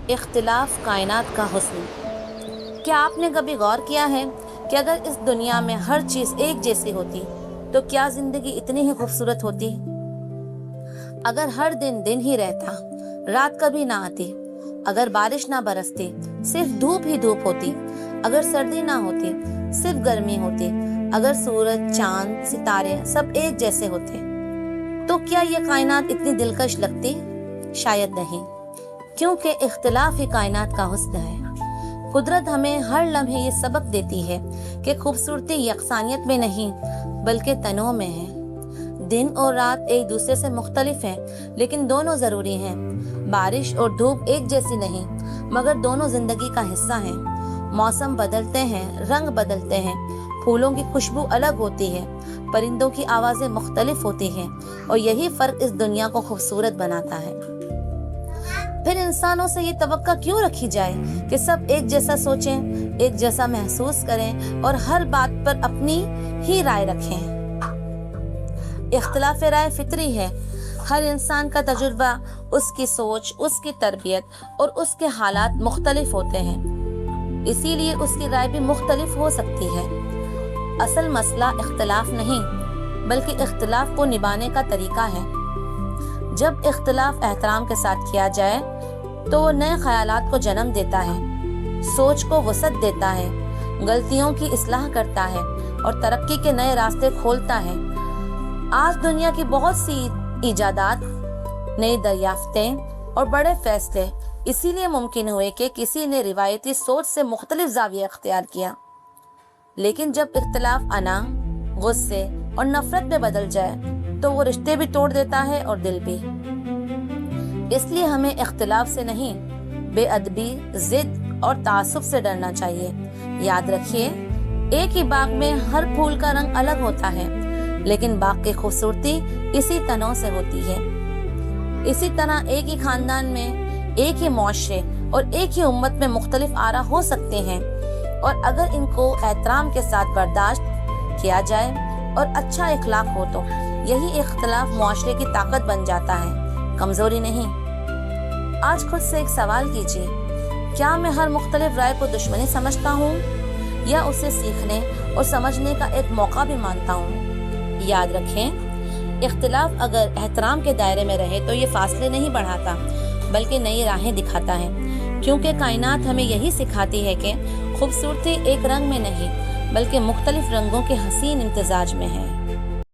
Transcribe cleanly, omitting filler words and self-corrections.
اختلاف کائنات کا حسن۔ کیا آپ نے کبھی غور کیا ہے کہ اگر اس دنیا میں ہر چیز ایک جیسی ہوتی تو کیا زندگی اتنی ہی خوبصورت ہوتی؟ اگر ہر دن دن ہی رہتا، رات کبھی نہ آتی، اگر بارش نہ برستی، صرف دھوپ ہی دھوپ ہوتی، اگر سردی نہ ہوتی، صرف گرمی ہوتی، اگر سورج، چاند، ستارے سب ایک جیسے ہوتے، تو کیا یہ کائنات اتنی دلکش لگتی؟ شاید نہیں، کیونکہ اختلاف ہی کائنات کا حسن ہے۔ قدرت ہمیں ہر لمحے یہ سبق دیتی ہے کہ خوبصورتی یکسانیت میں نہیں بلکہ تنوع میں ہے۔ دن اور رات ایک دوسرے سے مختلف ہیں لیکن دونوں ضروری ہیں۔ بارش اور دھوپ ایک جیسی نہیں مگر دونوں زندگی کا حصہ ہیں۔ موسم بدلتے ہیں، رنگ بدلتے ہیں، پھولوں کی خوشبو الگ ہوتی ہے، پرندوں کی آوازیں مختلف ہوتی ہیں، اور یہی فرق اس دنیا کو خوبصورت بناتا ہے۔ پھر انسانوں سے یہ توقع کیوں رکھی جائے کہ سب ایک جیسا سوچیں، ایک جیسا محسوس کریں اور ہر بات پر اپنی ہی رائے رکھیں؟ اختلاف رائے فطری ہے۔ ہر انسان کا تجربہ، اس کی سوچ، اس کی تربیت اور اس کے حالات مختلف ہوتے ہیں، اسی لیے اس کی رائے بھی مختلف ہو سکتی ہے۔ اصل مسئلہ اختلاف نہیں بلکہ اختلاف کو نبھانے کا طریقہ ہے۔ جب اختلاف احترام کے ساتھ کیا جائے تو وہ نئے خیالات کو جنم دیتا ہے، سوچ کو وسعت دیتا ہے، غلطیوں کی اصلاح کرتا ہے اور ترقی کے نئے راستے کھولتا ہے۔ آج دنیا کی بہت سی ایجادات، نئی دریافتیں اور بڑے فیصلے اسی لیے ممکن ہوئے کہ کسی نے روایتی سوچ سے مختلف زاویہ اختیار کیا۔ لیکن جب اختلاف انا، غصے اور نفرت میں بدل جائے تو وہ رشتے بھی توڑ دیتا ہے اور دل بھی۔ اس لیے ہمیں اختلاف سے نہیں، بے ادبی، ضد اور تعصب سے ڈرنا چاہیے۔ یاد رکھیے، ایک ہی باغ میں ہر پھول کا رنگ الگ ہوتا ہے لیکن باغ کی خوبصورتی اسی تنوع سے ہوتی ہے۔ اسی طرح ایک ہی خاندان میں، ایک ہی معاشرے اور ایک ہی امت میں مختلف آرا ہو سکتے ہیں، اور اگر ان کو احترام کے ساتھ برداشت کیا جائے اور اچھا اخلاق ہو تو یہی اختلاف معاشرے کی طاقت بن جاتا ہے، کمزوری نہیں۔ آج خود سے ایک سوال کیجیے، کیا میں ہر مختلف رائے کو دشمنی سمجھتا ہوں یا اسے سیکھنے اور سمجھنے کا ایک موقع بھی مانتا ہوں؟ یاد رکھیں، اختلاف اگر احترام کے دائرے میں رہے تو یہ فاصلے نہیں بڑھاتا بلکہ نئی راہیں دکھاتا ہے، کیونکہ کائنات ہمیں یہی سکھاتی ہے کہ خوبصورتی ایک رنگ میں نہیں بلکہ مختلف رنگوں کے حسین امتزاج میں ہے۔